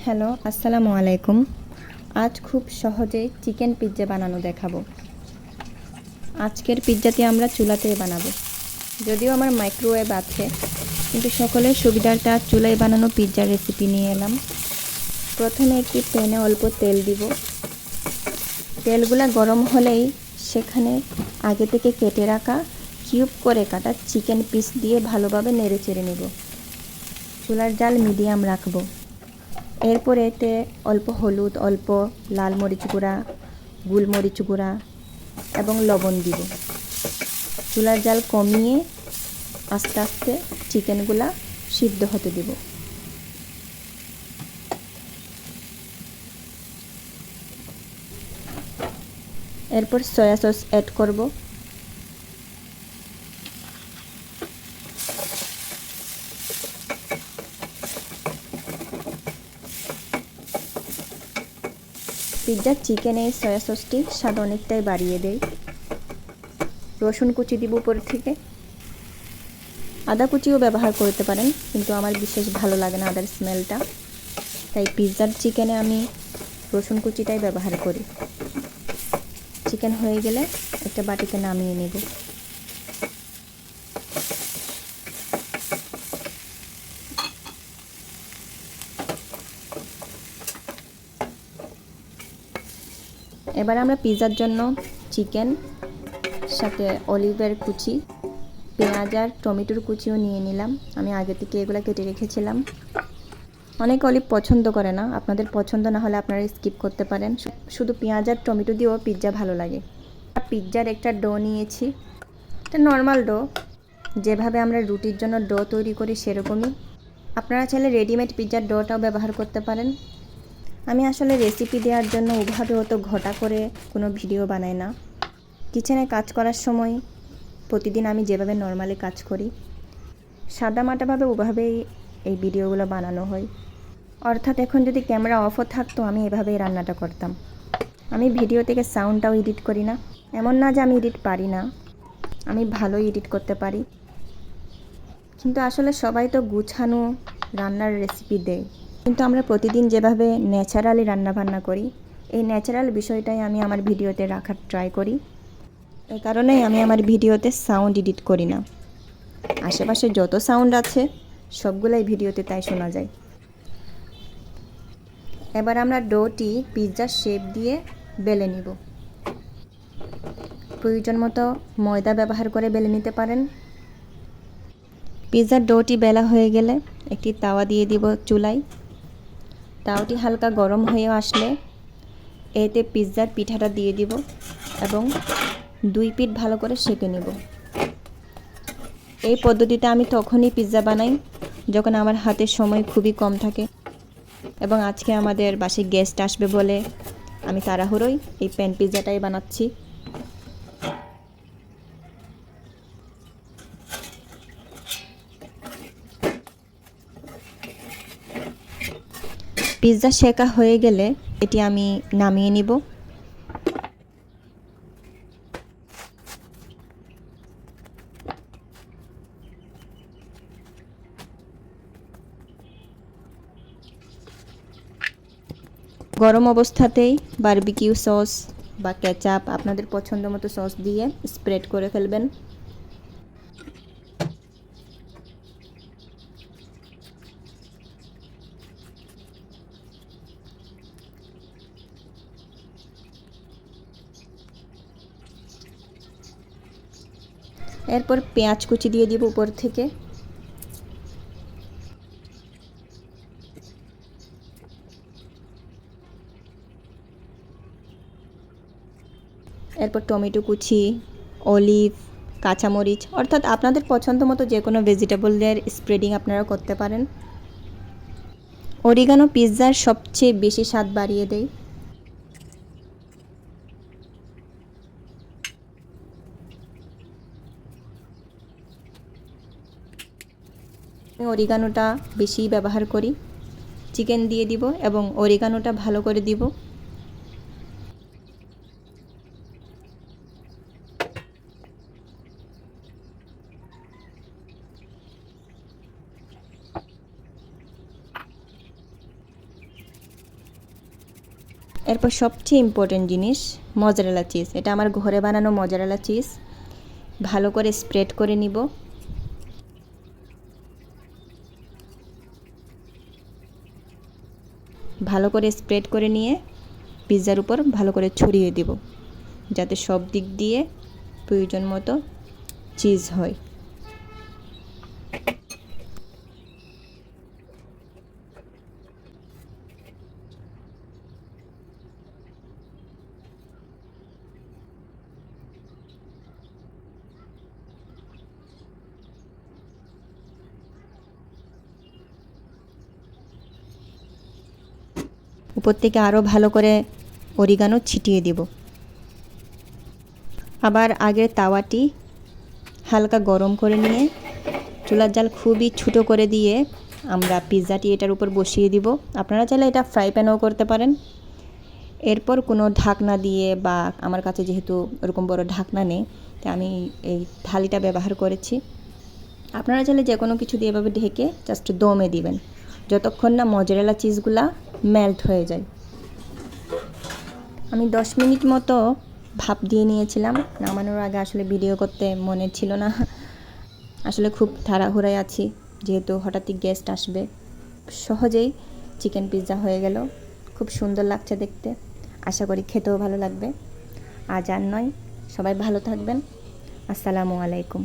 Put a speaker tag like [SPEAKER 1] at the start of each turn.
[SPEAKER 1] Hello, আসসালামু আলাইকুম। আজ খুব সহজেই চিকেন পিৎজা বানানো দেখাবো। আজকের পিৎজাটি আমরা চুলাতেই বানাবো। যদিও আমার মাইক্রোওয়েভ আছে, কিন্তু সকলের সুবিধার্থে চুলায় বানানো পিৎজার রেসিপি নিয়ে এলাম। প্রথমে একটি প্যানে অল্প তেল দিব। তেলগুলা গরম হলেই সেখানে আগে থেকে কেটে রাখা কিউব করে কাটা চিকেন পিস দিয়ে ভালোভাবে নেড়ে চেড়ে নেব। চুলার জাল মিডিয়াম রাখবো। এরপর এতে অল্প হলুদ, অল্প লাল মরিচ গুঁড়া, গোলমরিচ গুঁড়া এবং লবণ দিব। চুলার জাল কমিয়ে আস্তে আস্তে চিকেনগুলা সিদ্ধ হতে দেব। এরপর সয়া সস অ্যাড করব। পিৎজার চিকেনে এই সয়া সসটি স্বাদ অনেকটাই বাড়িয়ে দেয়। রসুন কুচি দিব উপর থেকে। আদা কুচিও ব্যবহার করতে পারেন, কিন্তু আমার বিশেষ ভালো লাগে না আদার স্মেলটা, তাই পিৎজার চিকেনে আমি রসুন কুচিটাই ব্যবহার করি। চিকেন হয়ে গেলে একটা বাটিতে নামিয়ে নেব। এবার আমরা পিৎজার জন্য চিকেন সাথে অলিভের কুচি, পেঁয়াজ আর টমেটোর কুচিও নিয়ে নিলাম। আমি আগে থেকে এগুলো কেটে রেখেছিলাম। অনেকে অলিভ পছন্দ করে না, আপনাদের পছন্দ না হলে আপনারা স্কিপ করতে পারেন। শুধু পেঁয়াজ আর টমেটো দিয়েও পিৎজা ভালো লাগে। পিৎজার একটা ডো নিয়েছি। এটা নর্মাল ডো, যেভাবে আমরা রুটির জন্য ডো তৈরি করি সেরকমই। আপনারা চাইলে রেডিমেড পিৎজার ডোটাও ব্যবহার করতে পারেন। আমি আসলে রেসিপি দেওয়ার জন্য ওভাবে অত ঘটা করে কোনো ভিডিও বানাই না। কিচেনে কাজ করার সময় প্রতিদিন আমি যেভাবে নর্মালি কাজ করি, সাদামাটাভাবে ওভাবেই এই ভিডিওগুলো বানানো হয়। অর্থাৎ এখন যদি ক্যামেরা অফও থাকতো আমি এভাবেই রান্নাটা করতাম। আমি ভিডিও থেকে সাউন্ডটাও এডিট করি না। এমন না যে আমি এডিট পারি না, আমি ভালোই এডিট করতে পারি। কিন্তু আসলে সবাই তো গুছানো রান্নার রেসিপি দেয়, কিন্তু আমরা প্রতিদিন যেভাবে ন্যাচারালি রান্নাবান্না করি, এই ন্যাচারাল বিষয়টাই আমি আমার ভিডিওতে রাখার ট্রাই করি। এই কারণেই আমি আমার ভিডিওতে সাউন্ড এডিট করি না। আশেপাশে যত সাউন্ড আছে সবগুলাই ভিডিওতে তাই শোনা যায়। এবার আমরা ডোটি পিৎজার শেপ দিয়ে বেলে নিব। প্রয়োজন মতো ময়দা ব্যবহার করে বেলে নিতে পারেন। পিৎজার ডোটি বেলা হয়ে গেলে একটি তাওয়া দিয়ে দিব চুলায়। তাওয়াটি হালকা গরম হয়ে আসলে এতে পিৎজার পিঠাটা দিয়ে দিব এবং দুই পিঠ ভালো করে সেঁকে নেব। এই পদ্ধতিতে আমি তখনই পিৎজা বানাই যখন আমার হাতে সময় খুবই কম থাকে এবং আজকে আমাদের বাসায় গেস্ট আসবে বলে আমি তাড়াহুড়োই এই প্যান পিৎজাটাই বানাচ্ছি। পিৎজা সেকা হয়ে গেলে এটি আমি নামিয়ে নিব। গরম অবস্থাতেই বারবিকিউ সস বা কেচাপ আপনাদের পছন্দ মতো সস দিয়ে স্প্রেড করে ফেলবেন। এরপর পেঁয়াজ কুচি দিয়ে দিব উপর থেকে। এরপর টমেটো কুচি, অলিভ, কাঁচামরিচ, অর্থাৎ আপনাদের পছন্দ মতো যে কোনো ভেজিটেবলের স্প্রেডিং আপনারা করতে পারেন। অরিগানো পিৎজার সবচেয়ে বেশি স্বাদ বাড়িয়ে দেয়। আমি অরিগানোটা বেশি ব্যবহার করি। চিকেন দিয়ে দিব এবং অরিগানোটা ভালো করে দিব। এরপর সবচেয়ে ইম্পর্টেন্ট জিনিস মজারেলা চিজ। এটা আমার ঘরে বানানো মজারেলা চিজ। ভালো করে স্প্রেড করে নিব। ভালো করে স্প্রেড করে নিয়ে পিৎজার উপর ভালো করে ছড়িয়ে দেব, যাতে সব দিক দিয়ে প্রয়োজন মতো চিজ হয়। উপর থেকে আরও ভালো করে অরিগানো ছিটিয়ে দেব। আবার আগের তাওয়াটি হালকা গরম করে নিয়ে চুলার জাল খুবই ছোটো করে দিয়ে আমরা পিৎজাটি এটার উপর বসিয়ে দিব। আপনারা চাইলে এটা ফ্রাই প্যানেও করতে পারেন। এরপর কোনো ঢাকনা দিয়ে, বা আমার কাছে যেহেতু ওরকম বড় ঢাকনা নেই, তাই আমি এই থালিটা ব্যবহার করেছি। আপনারা চাইলে যে কোনো কিছু দিয়ে এভাবে ঢেকে জাস্ট দমে দিবেন, যতক্ষণ না মজারেলা চিজগুলা মেল্ট হয়ে যায়। আমি 10 মিনিট মতো ভাপ দিয়ে নিয়েছিলাম। নামানোর আগে আসলে ভিডিও করতে মনে ছিল না, আসলে খুব তাড়াহুড়ায় আছি, যেহেতু হঠাৎই গেস্ট আসবে। সহজেই চিকেন পিৎজা হয়ে গেল। খুব সুন্দর লাগছে দেখতে, আশা করি খেতেও ভালো লাগবে। আজ আর নয়, সবাই ভালো থাকবেন। আসসালামু আলাইকুম।